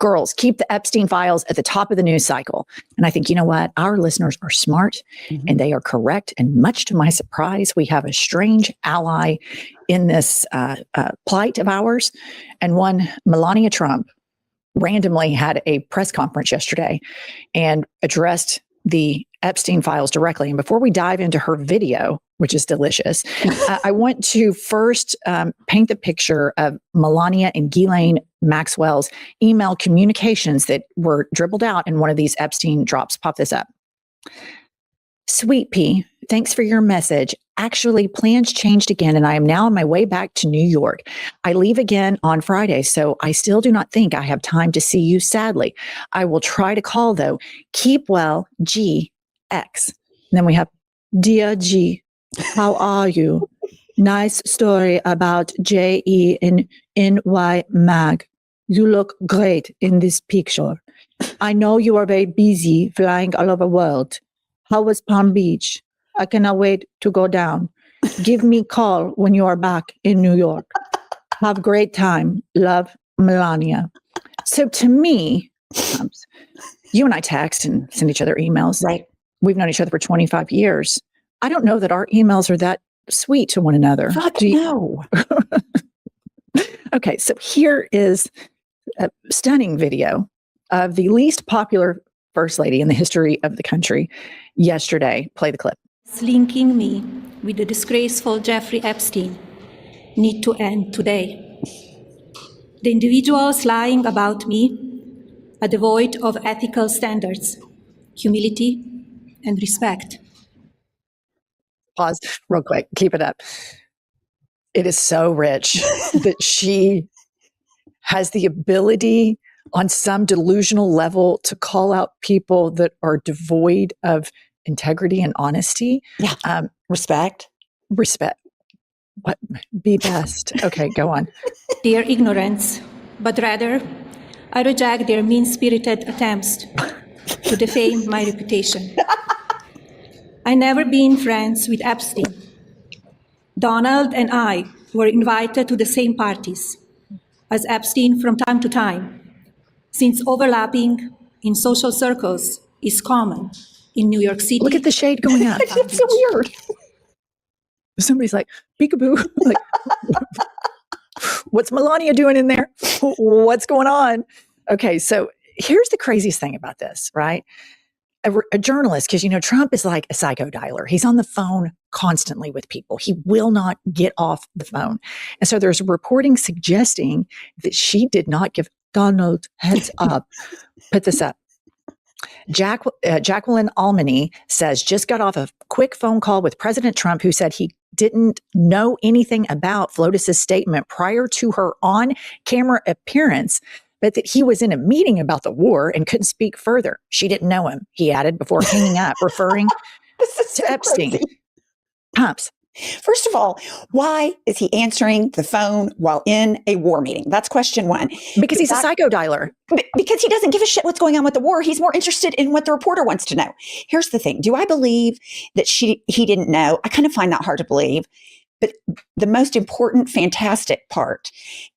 girls, keep the Epstein files at the top of the news cycle. And I think, you know what? Our listeners are smart and they are correct. And much to my surprise, we have a strange ally in this plight of ours. And one, Melania Trump, randomly had a press conference yesterday and addressed the Epstein files directly. And before we dive into her video, which is delicious, I want to first paint the picture of Melania and Ghislaine Maxwell's email communications that were dribbled out in one of these Epstein drops. Pop this up. Sweet Pea, thanks for your message. Actually, plans changed again, and I am now on my way back to New York. I leave again on Friday, so I still do not think I have time to see you, sadly. I will try to call, though. Keep well, G, X. And then we have, Dear G, how are you? Nice story about JE in NY Mag. You look great in this picture. I know you are very busy flying all over the world. How was Palm Beach? I cannot wait to go down. Give me a call when you are back in New York. Have a great time. Love, Melania. So to me, you and I text and send each other emails. Right. We've known each other for 25 years. I don't know that our emails are that sweet to one another. Fuck no. Okay, so here is a stunning video of the least popular first lady in the history of the country yesterday. Play the clip. Linking me with the disgraceful Jeffrey Epstein need to end today. The individuals lying about me are devoid of ethical standards, humility, and respect. Pause real quick. Keep it up. It is so rich that she has the ability on some delusional level to call out people that are devoid of integrity and honesty. Yeah. Respect. What? Be best. Okay, go on. Their ignorance, but rather, I reject their mean-spirited attempts to defame my reputation. I never been friends with Epstein. Donald and I were invited to the same parties as Epstein from time to time, since overlapping in social circles is common in New York City. Look at the shade going up. It's so weird. Somebody's like, peekaboo. Like, what's Melania doing in there? What's going on? Okay, so here's the craziest thing about this, right? A journalist, because, you know, Trump is like a psycho dialer. He's on the phone constantly with people. He will not get off the phone. And so there's reporting suggesting that she did not give Donald heads up. Put this up. Jacqueline Almany says, just got off a quick phone call with President Trump, who said he didn't know anything about Flotus's statement prior to her on-camera appearance, but that he was in a meeting about the war and couldn't speak further. She didn't know him, he added before hanging up, referring to Epstein. Crazy. Pumps. First of all, why is he answering the phone while in a war meeting? That's question one. Because he's a psycho dialer. Because he doesn't give a shit what's going on with the war. He's more interested in what the reporter wants to know. Here's the thing. Do I believe that he didn't know? I kind of find that hard to believe. But the most important, fantastic part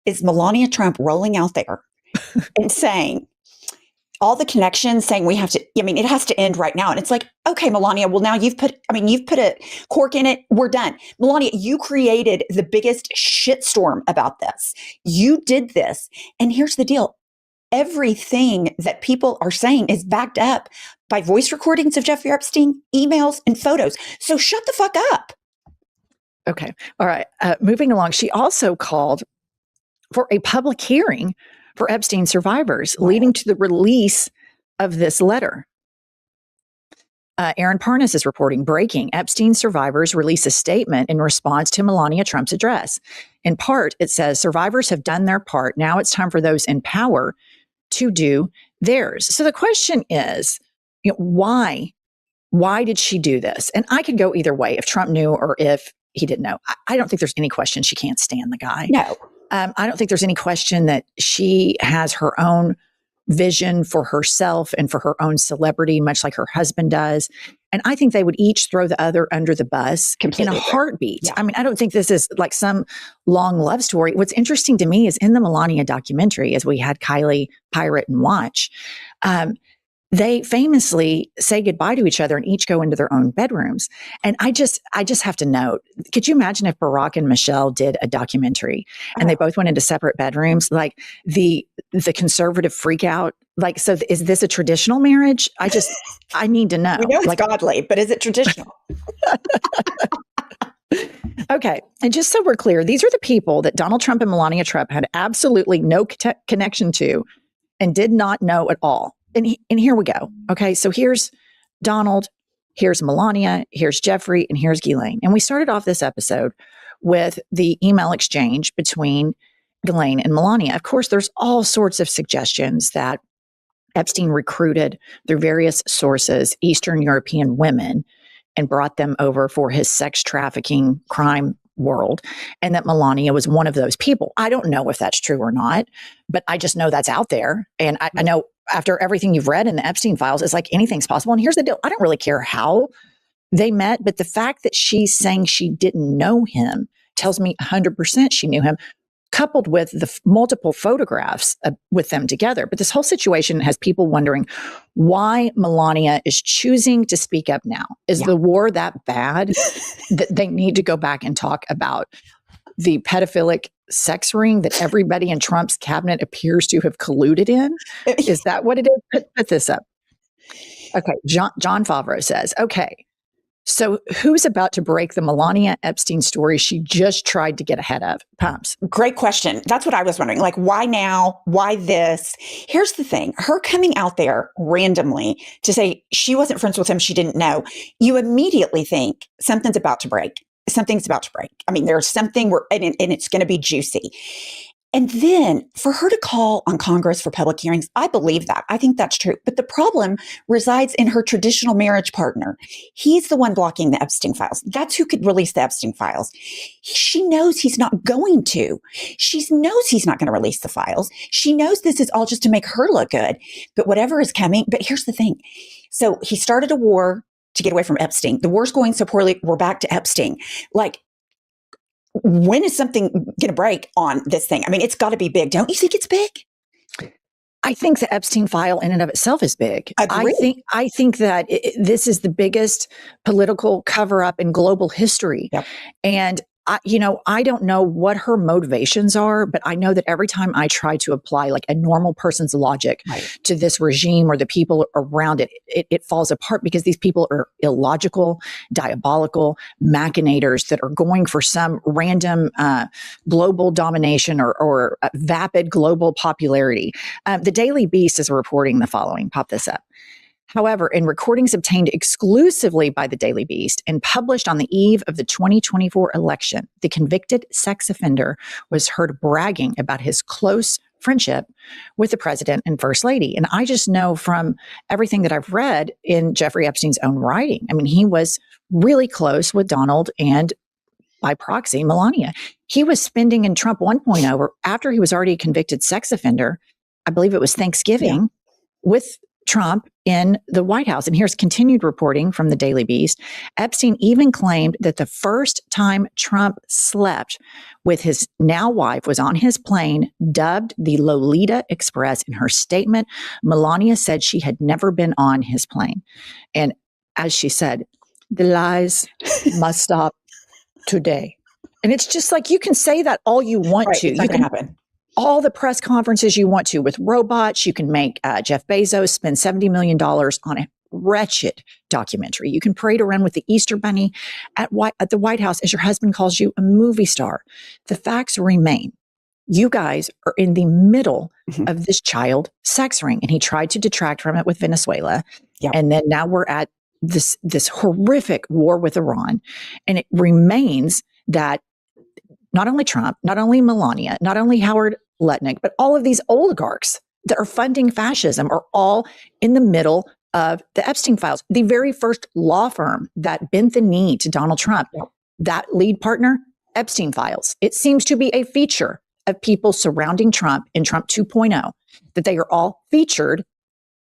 is Melania Trump rolling out there and saying, all the connections saying we have to, I mean, it has to end right now. And it's like, okay, Melania, well, now you've put a cork in it. We're done. Melania, you created the biggest shitstorm about this. You did this. And here's the deal. Everything that people are saying is backed up by voice recordings of Jeffrey Epstein, emails, and photos. So shut the fuck up. Okay. All right. Moving along. She also called for a public hearing for Epstein survivors, leading to the release of this letter. Aaron Parnas is reporting, breaking, Epstein survivors release a statement in response to Melania Trump's address. In part, it says, survivors have done their part. Now it's time for those in power to do theirs. So the question is, you know, why did she do this? And I could go either way, if Trump knew or if he didn't know. I don't think there's any question she can't stand the guy. No. I don't think there's any question that she has her own vision for herself and for her own celebrity, much like her husband does. And I think they would each throw the other under the bus Completely in a agree. heartbeat. Yeah. I mean, I don't think this is like some long love story. What's interesting to me is in the Melania documentary, as we had Kylie pirate and watch, they famously say goodbye to each other and each go into their own bedrooms. And I just have to note, could you imagine if Barack and Michelle did a documentary and they both went into separate bedrooms, like the conservative freak out? Like, so is this a traditional marriage? I need to know. We know it's like, godly, but is it traditional? Okay. And just so we're clear, these are the people that Donald Trump and Melania Trump had absolutely no connection to and did not know at all. And here we go. Okay. So here's Donald, here's Melania, here's Jeffrey, and here's Ghislaine. And we started off this episode with the email exchange between Ghislaine and Melania. Of course, there's all sorts of suggestions that Epstein recruited through various sources Eastern European women and brought them over for his sex trafficking crime world, and that Melania was one of those people. I don't know if that's true or not, but I just know that's out there. And I know after everything you've read in the Epstein files, it's like anything's possible. And here's the deal. I don't really care how they met, but the fact that she's saying she didn't know him tells me 100% she knew him, coupled with the multiple photographs with them together. But this whole situation has people wondering why Melania is choosing to speak up now. Is the war that bad that they need to go back and talk about the pedophilic sex ring that everybody in Trump's cabinet appears to have colluded in? Is that what it is? Put this up. Okay. John Favreau says, okay, so who's about to break the Melania Epstein story she just tried to get ahead of? Pumps. Great question. That's what I was wondering. Like, why now? Why this? Here's the thing. Her coming out there randomly to say she wasn't friends with him, she didn't know, you immediately think something's about to break. Something's about to break. I mean, there's something and it's going to be juicy. And then for her to call on Congress for public hearings, I believe that. I think that's true. But the problem resides in her traditional marriage partner. He's the one blocking the Epstein files. That's who could release the Epstein files. She knows he's not going to. She knows he's not going to release the files. She knows this is all just to make her look good. But whatever is coming, but here's the thing. So he started a war to get away from Epstein. The war's going so poorly, we're back to Epstein. Like, when is something going to break on this thing? I mean, it's got to be big. Don't you think it's big? I think the Epstein file in and of itself is big. Agreed. I think that this is the biggest political cover up in global history. Yep. And I don't know what her motivations are, but I know that every time I try to apply like a normal person's logic to this regime or the people around it, it falls apart because these people are illogical, diabolical machinators that are going for some random global domination or vapid global popularity. The Daily Beast is reporting the following. Pop this up. However, in recordings obtained exclusively by the Daily Beast and published on the eve of the 2024 election, the convicted sex offender was heard bragging about his close friendship with the president and first lady. And I just know from everything that I've read in Jeffrey Epstein's own writing, I mean, he was really close with Donald and by proxy, Melania. He was spending in Trump 1.0 after he was already a convicted sex offender. I believe it was Thanksgiving with Trump in the White House. And here's continued reporting from the Daily Beast. Epstein even claimed that the first time Trump slept with his now wife was on his plane, dubbed the Lolita Express. In her statement, Melania said she had never been on his plane. And as she said, the lies must stop today. And it's just like, you can say that all you want to. It's not going to happen. All the press conferences you want to with robots. You can make Jeff Bezos spend $70 million on a wretched documentary. You can parade around with the Easter Bunny at the White House as your husband calls you a movie star. The facts remain. You guys are in the middle of this child sex ring. And he tried to detract from it with Venezuela. Yep. And then now we're at this horrific war with Iran. And it remains that not only Trump, not only Melania, not only Howard Lutnick, but all of these oligarchs that are funding fascism are all in the middle of the Epstein files. The very first law firm that bent the knee to Donald Trump, that lead partner, Epstein files. It seems to be a feature of people surrounding Trump in Trump 2.0, that they are all featured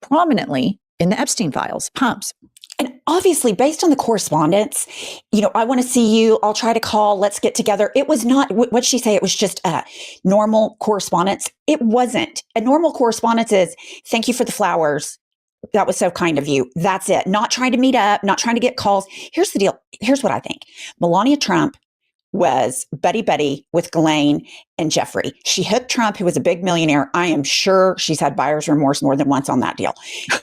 prominently in the Epstein files. Pumps. And obviously, based on the correspondence, I want to see you. I'll try to call. Let's get together. It was not, what'd she say? It was just a normal correspondence. It wasn't. A normal correspondence is, thank you for the flowers. That was so kind of you. That's it. Not trying to meet up, not trying to get calls. Here's the deal. Here's what I think. Melania Trump was buddy-buddy with Ghislaine and Jeffrey. She hooked Trump, who was a big millionaire. I am sure she's had buyer's remorse more than once on that deal.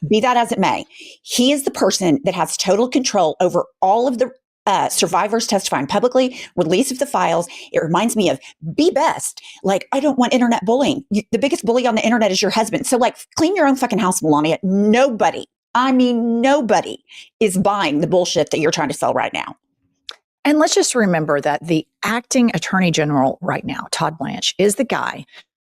Be that as it may, he is the person that has total control over all of the survivors testifying publicly, release of the files. It reminds me of Be Best. Like, I don't want internet bullying. The biggest bully on the internet is your husband. So like, clean your own fucking house, Melania. Nobody is buying the bullshit that you're trying to sell right now. And let's just remember that the acting attorney general right now, Todd Blanche, is the guy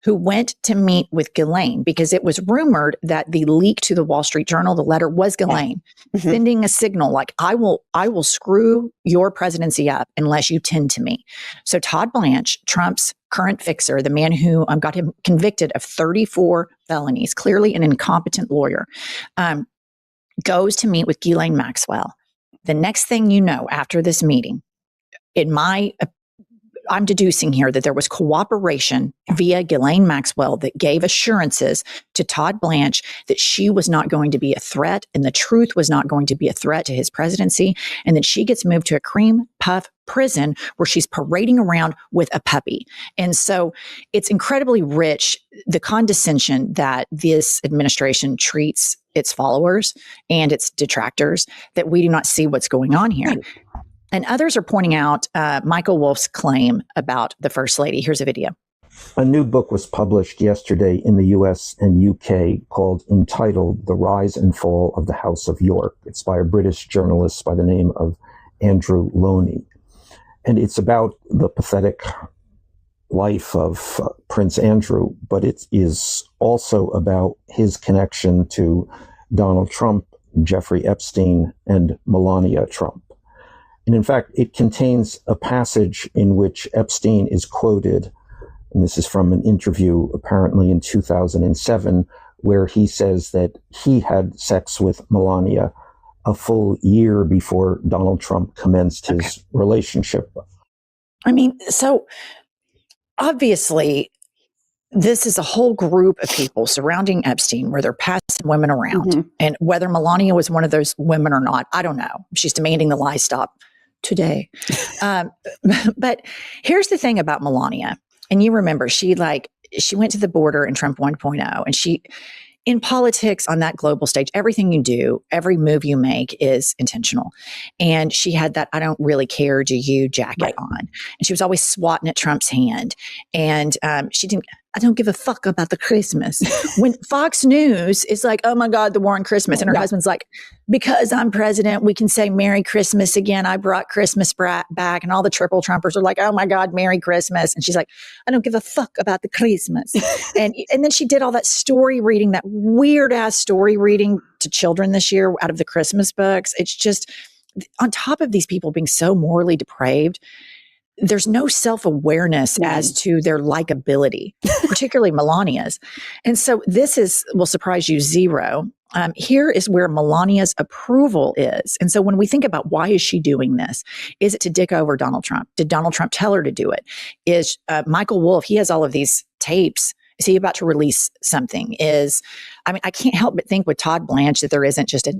who went to meet with Ghislaine because it was rumored that the leak to the Wall Street Journal, the letter, was Ghislaine sending a signal like, I will screw your presidency up unless you tend to me. So Todd Blanche, Trump's current fixer, the man who got him convicted of 34 felonies, clearly an incompetent lawyer, goes to meet with Ghislaine Maxwell. The next thing you know, after this meeting, I'm deducing here that there was cooperation via Ghislaine Maxwell that gave assurances to Todd Blanche that she was not going to be a threat and the truth was not going to be a threat to his presidency, and that she gets moved to a cream puff prison where she's parading around with a puppy. And so it's incredibly rich, the condescension that this administration treats its followers and its detractors, that we do not see what's going on here. Right. And others are pointing out Michael Wolff's claim about the First Lady. Here's a video. A new book was published yesterday in the US and UK entitled The Rise and Fall of the House of York. It's by a British journalist by the name of Andrew Loney. And it's about the pathetic life of Prince Andrew, but it is also about his connection to Donald Trump, Jeffrey Epstein, and Melania Trump. And in fact, it contains a passage in which Epstein is quoted, and this is from an interview apparently in 2007, where he says that he had sex with Melania a full year before Donald Trump commenced his relationship. I mean, so obviously, this is a whole group of people surrounding Epstein where they're passing women around. And whether Melania was one of those women or not, I don't know. She's demanding the lie stop today. But here's the thing about Melania. And you remember, she went to the border in Trump 1.0, and she, in politics on that global stage, everything you do, every move you make is intentional. And she had that "I don't really care, do you" jacket on. And she was always swatting at Trump's hand. And she didn't, "I don't give a fuck about the Christmas." When Fox News is like, "Oh my God, the war on Christmas." And her husband's like, "Because I'm president, we can say Merry Christmas again. I brought Christmas back." And all the triple Trumpers are like, "Oh my God, Merry Christmas." And she's like, "I don't give a fuck about the Christmas." and then she did all that story reading, that weird ass story reading to children this year out of the Christmas books. It's just, on top of these people being so morally depraved, there's no self-awareness as to their likability, particularly Melania's. And so this will surprise you zero. Here is where Melania's approval is. And so when we think about why is she doing this, is it to dick over Donald Trump? Did Donald Trump tell her to do it? Is Michael Wolff, he has all of these tapes. Is he about to release something? I can't help but think with Todd Blanche that there isn't just a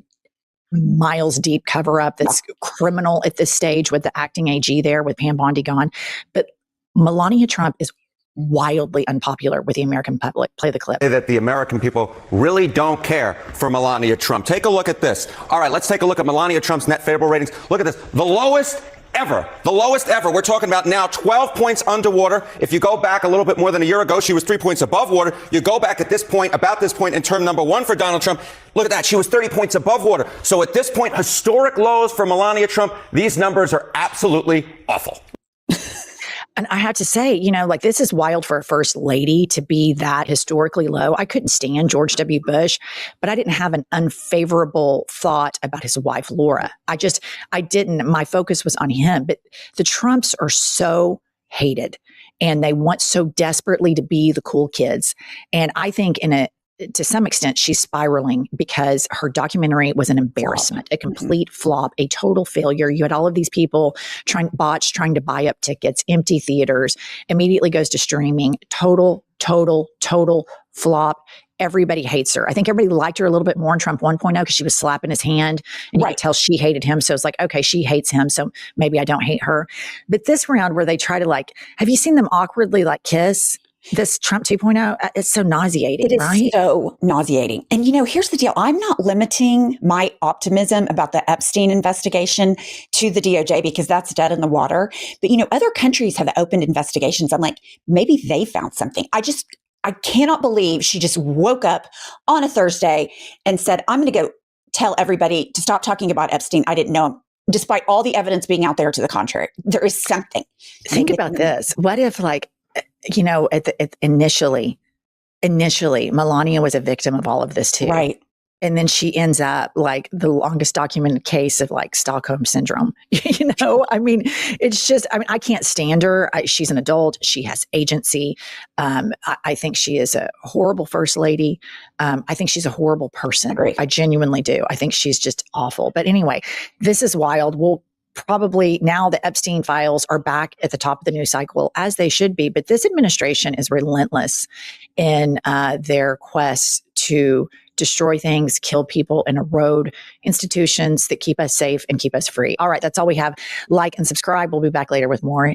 miles deep cover up that's criminal at this stage with the acting AG there with Pam Bondi gone. But Melania Trump is wildly unpopular with the American public. Play the clip. That the American people really don't care for Melania Trump. Take a look at this. All right, let's take a look at Melania Trump's net favorable ratings. Look at this. The lowest ever. The lowest ever. We're talking about now 12 points underwater. If you go back a little bit more than a year ago, she was 3 points above water. You go back at this point, about this point in term number one for Donald Trump. Look at that. She was 30 points above water. So at this point, historic lows for Melania Trump. These numbers are absolutely awful. And I have to say, this is wild for a first lady to be that historically low. I couldn't stand George W. Bush, but I didn't have an unfavorable thought about his wife, Laura. I didn't. My focus was on him. But the Trumps are so hated, and they want so desperately to be the cool kids. And I think in a to some extent, she's spiraling because her documentary was an embarrassment, a complete flop, a total failure. You had all of these people trying to buy up tickets, empty theaters, immediately goes to streaming, total flop. Everybody hates her. I think everybody liked her a little bit more in Trump 1.0 because she was slapping his hand and you could tell she hated him. So it's like, okay, she hates him. So maybe I don't hate her. But this round where they try to have you seen them awkwardly kiss? This Trump 2.0, it's so nauseating, It is right? so nauseating. And, here's the deal. I'm not limiting my optimism about the Epstein investigation to the DOJ because that's dead in the water. But, other countries have opened investigations. I'm like, maybe they found something. I cannot believe she just woke up on a Thursday and said, I'm going to go tell everybody to stop talking about Epstein. I didn't know him, despite all the evidence being out there to the contrary. There is something. Think about this. What if initially, Melania was a victim of all of this too. Right. And then she ends up the longest documented case of Stockholm syndrome. It's just, I can't stand her. She's an adult. She has agency. I think she is a horrible first lady. I think she's a horrible person. Agreed. I genuinely do. I think she's just awful. But anyway, this is wild. We'll probably now the Epstein files are back at the top of the news cycle as they should be. But this administration is relentless in their quest to destroy things, kill people, and erode institutions that keep us safe and keep us free. All right, that's all we have. Like and subscribe. We'll be back later with more.